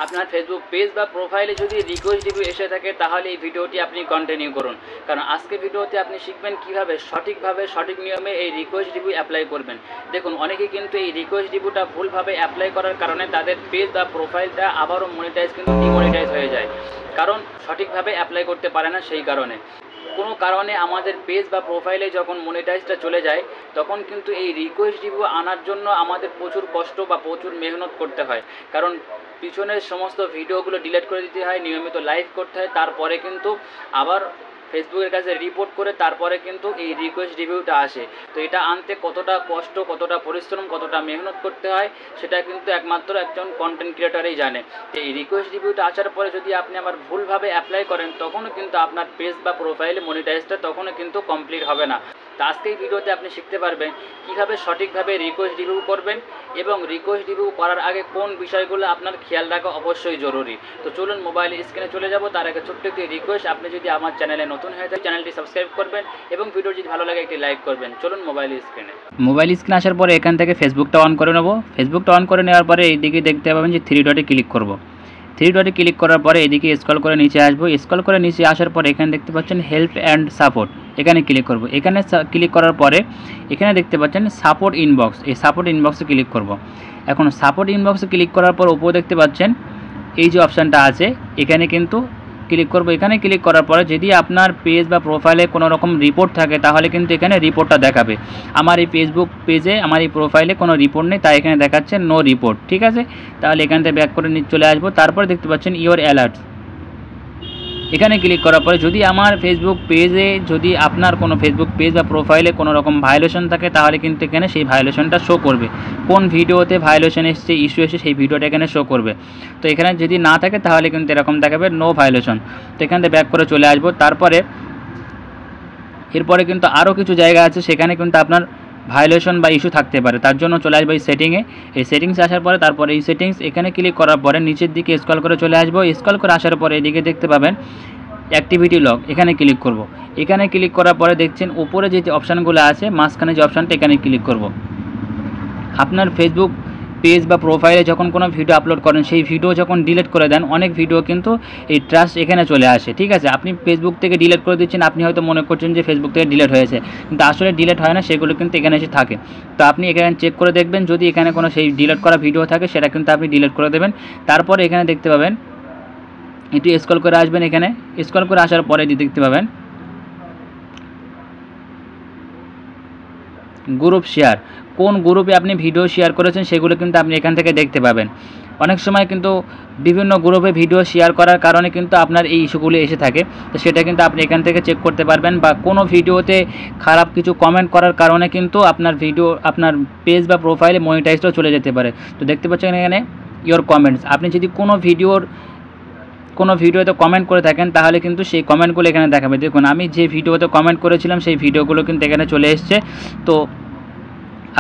আপনার Facebook page বা প্রোফাইলে যদি রিকোয়েস্ট রিভিউ এসে থাকে তাহলে এই ভিডিওটি আপনি কন্টিনিউ করুন, কারণ আজকে ভিডিওতে আপনি শিখবেন কীভাবে সঠিক নিয়মে এই রিকোয়েস্ট রিভিউ অ্যাপ্লাই করবেন। দেখুন, অনেকেই কিন্তু এই রিকোয়েস্ট রিভিউটা ভুলভাবে অ্যাপ্লাই করার কারণে তাদের পেজ বা প্রোফাইলটা আবারও মনিটাইজ কিন্তু ডিমনিটাইজ হয়ে যায়, কারণ সঠিকভাবে অ্যাপ্লাই করতে পারে না। সেই কারণে কোনো কারণে আমাদের পেজ বা প্রোফাইলে যখন মনিটাইজটা চলে যায় তখন কিন্তু এই রিকোয়েস্ট রিভিউ আনার জন্য আমাদের প্রচুর কষ্ট বা প্রচুর মেহনত করতে হয়, কারণ পিছনের সমস্ত ভিডিওগুলো ডিলিট করে দিতে হয়, নিয়মিত লাইভ করতে হয়, তারপরে কিন্তু আবার ফেসবুকের কাছে রিপোর্ট করে তারপরে কিন্তু এই রিকোয়েস্ট রিভিউটা আসে। তো এটা আনতে কতটা কষ্ট, কতটা পরিশ্রম, কতটা মেহনত করতে হয় সেটা কিন্তু একমাত্র একজন কন্টেন্ট ক্রিয়েটারই জানে। তো এই রিকোয়েস্ট রিভিউটা আসার পরে যদি আপনি আবার ভুলভাবে অ্যাপ্লাই করেন তখনও কিন্তু আপনার পেজ বা প্রোফাইলে মনিটাইজটা তখনও কিন্তু কমপ্লিট হবে না। তো আজকে এই ভিডিওতে আপনি শিখতে পারবেন কীভাবে সঠিকভাবে রিকোয়েস্ট রিভিউ করবেন এবং রিকোয়েস্ট রিভিউ করার আগে কোন বিষয়গুলো আপনার খেয়াল রাখা অবশ্যই জরুরি। তো চলুন মোবাইল স্ক্রিনে চলে যাব। তার আগে ছোট্ট একটি রিকোয়েস্ট, আপনি যদি আমার চ্যানেলে নতুন হয়ে থাকে চ্যানেলটি সাবস্ক্রাইব করবেন এবং ভিডিও যদি ভালো লাগে একটি লাইক করবেন। চলুন মোবাইল স্ক্রিনে আসার পরে এখান থেকে ফেসবুকটা অন করে নেব। ফেসবুকটা অন করে নেওয়ার পরে এইদিকে দেখতে পাবেন যে থ্রি ডটে ক্লিক করব। থ্রি ডটে ক্লিক করার পরে এদিকে স্ক্রল করে নিচে আসবো। স্ক্রল করে নিচে আসার পরে এখানে দেখতে পাচ্ছেন হেল্প অ্যান্ড সাপোর্ট, এখানে ক্লিক করব। এখানে ক্লিক করার পরে এখানে দেখতে পাচ্ছেন সাপোর্ট ইনবক্স, এই সাপোর্ট ইনবক্সে ক্লিক করব। এখন সাপোর্ট ইনবক্সে ক্লিক করার পর উপরে দেখতে পাচ্ছেন এই যে অপশানটা আছে এখানে কিন্তু ক্লিক করব। এখানে ক্লিক করার পরে যদি আপনার পেজ বা প্রোফাইলে কোনো রকম রিপোর্ট থাকে তাহলে কিন্তু এখানে রিপোর্টটা দেখাবে। আমার এই ফেসবুক পেজে আমার এই প্রোফাইলে কোনো রিপোর্ট নেই, তাই এখানে দেখাচ্ছে নো রিপোর্ট। ঠিক আছে, তাহলে এখান থেকে ব্যাক করে চলে আসবো। তারপরে দেখতে পাচ্ছেন ইওর অ্যালার্টস, এখানে ক্লিক করার পরে যদি আমার ফেসবুক পেজে যদি আপনার কোনো ফেসবুক পেজ বা প্রোফাইলে কোনো রকম ভায়োলেশন থাকে তাহলে কিন্তু এখানে সেই ভায়োলেশনটা শো করবে। কোন ভিডিওতে ভায়োলেশন এসছে, ইস্যু এসে সেই ভিডিওটা এখানে শো করবে। তো এখানে যদি না থাকে তাহলে কিন্তু এরকম দেখাবে নো ভায়োলেশন। তো এখান থেকে ব্যাক করে চলে আসবো। তারপরে এরপরে কিন্তু আরও কিছু জায়গা আছে সেখানে কিন্তু আপনার ভায়োলেশন বা ইস্যু থাকতে পারে, তার জন্য চলে আসবো এই সেটিংয়ে। এই সেটিংসে আসার পরে তারপরে এই সেটিংস এখানে ক্লিক করার পরে নিচের দিকে স্ক্রল করে চলে আসবো। স্ক্রল করে আসার পরে এদিকে দেখতে পাবেন অ্যাক্টিভিটি লগ, এখানে ক্লিক করব। এখানে ক্লিক করার পরে দেখছেন উপরে যে অপশানগুলো আছে মাঝখানে যে অপশানটা এখানে ক্লিক করব। আপনার ফেসবুক পেজ বা প্রোফাইলে যখন কোনো ভিডিও আপলোড করেন সেই ভিডিও যখন ডিলিট করে দেন অনেক ভিডিও কিন্তু এই ট্রাস্ট এখানে চলে আসে। ঠিক আছে, আপনি ফেসবুক থেকে ডিলিট করে দিচ্ছেন, আপনি হয়তো মনে করছেন যে ফেসবুক থেকে ডিলিট হয়েছে, কিন্তু আসলে ডিলিট হয় না, সেগুলো কিন্তু এখানে এসে থাকে। তো আপনি এখানে চেক করে দেখবেন যদি এখানে কোনো সেই ডিলিট করা ভিডিও থাকে সেটা কিন্তু আপনি ডিলিট করে দেবেন। তারপরে এখানে দেখতে পাবেন একটু স্ক্রল করে আসবেন, এখানে স্ক্রল করে আসার পরে দেখতে পাবেন গ্রুপ শেয়ার, কোন গ্রুপে আপনি ভিডিও শেয়ার করেছেন সেগুলো কিন্তু আপনি এখান থেকে দেখতে পাবেন। অনেক সময় কিন্তু বিভিন্ন গ্রুপে ভিডিও শেয়ার করার কারণে কিন্তু আপনার এই ইস্যুগুলো এসে থাকে, তো সেটা কিন্তু আপনি এখান থেকে চেক করতে পারবেন। বা কোনো ভিডিওতে খারাপ কিছু কমেন্ট করার কারণে কিন্তু আপনার ভিডিও আপনার পেজ বা প্রোফাইলে মনিটাইজটাও চলে যেতে পারে। তো দেখতে পাচ্ছেন এখানে ইওর কমেন্টস, আপনি যদি কোনো ভিডিওতে কমেন্ট করে থাকেন তাহলে কিন্তু সেই কমেন্টগুলো এখানে দেখাবে। দেখুন আমি যে ভিডিওতে কমেন্ট করেছিলাম সেই ভিডিওগুলো কিন্তু এখানে চলে এসছে। তো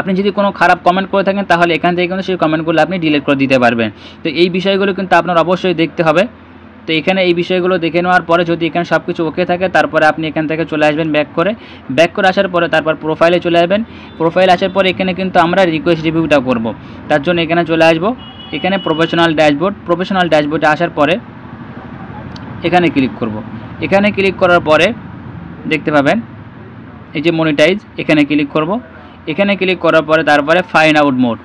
আপনি যদি কোনো খারাপ কমেন্ট করে থাকেন তাহলে এখান থেকে কিন্তু সেই কমেন্টগুলো আপনি ডিলিট করে দিতে পারবেন। তো এই বিষয়গুলো কিন্তু আপনার অবশ্যই দেখতে হবে। তো এখানে এই বিষয়গুলো দেখে নেওয়ার পরে যদি এখানে সব কিছু ওকে থাকে তারপরে আপনি এখান থেকে চলে আসবেন ব্যাক করে আসার পরে তারপর প্রোফাইলে চলে আসবেন। প্রোফাইলে আসার পরে এখানে কিন্তু আমরা রিকোয়েস্ট রিভিউটা করব, তার জন্য এখানে চলে আসবো। এখানে প্রফেশনাল ড্যাশবোর্ডে আসার পরে এখানে ক্লিক করব। এখানে ক্লিক করার পরে দেখতে পাবেন এই যে মনিটাইজ, এখানে ক্লিক করব। এখানে ক্লিক করার পরে তারপরে ফাইন্ড আউট মোড,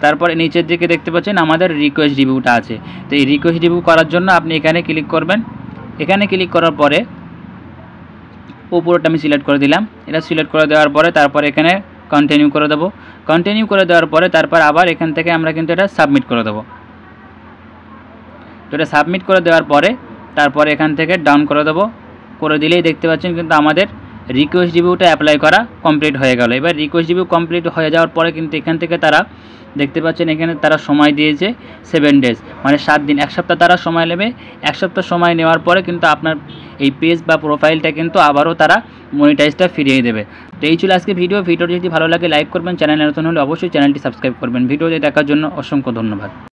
তারপরে নিচের দিকে দেখতে পাচ্ছেন আমাদের রিকোয়েস্ট রিভিউটা আছে। তো এই রিকোয়েস্ট রিভিউ করার জন্য আপনি এখানে ক্লিক করবেন। এখানে ক্লিক করার পরে উপরটা আমি সিলেক্ট করে দিলাম। এটা সিলেক্ট করে দেওয়ার পরে তারপরে এখানে কন্টিনিউ করে দেবো। কন্টিনিউ করে দেওয়ার পরে তারপর আবার এখান থেকে আমরা কিন্তু এটা সাবমিট করে দেবো। তো এটা সাবমিট করে দেওয়ার পরে তারপরে এখান থেকে ডাউন করে দেবো। করে দিলেই দেখতে পাচ্ছেন কিন্তু আমাদের রিকোয়েস্ট রিভিউটা অ্যাপ্লাই করা কমপ্লিট হয়ে গেল। এবার রিকোয়েস্ট রিভিউ কমপ্লিট হয়ে যাওয়ার পরে কিন্তু এখান থেকে তারা দেখতে পাচ্ছেন এখানে তারা সময় দিয়েছে 7 ডেজ, মানে 7 দিন, 1 সপ্তাহ তারা সময় নেবে। 1 সপ্তাহ সময় নেওয়ার পরে কিন্তু আপনার এই পেজ বা প্রোফাইলটা কিন্তু আবারও তারা মনিটাইজটা ফিরিয়ে দেবে। তো এই ছিল আজকে ভিডিওটি যদি ভালো লাগে লাইক করবেন, চ্যানেলে নতুন হলে অবশ্যই চ্যানেলটি সাবস্ক্রাইব করবেন। ভিডিওটি দেখার জন্য অসংখ্য ধন্যবাদ।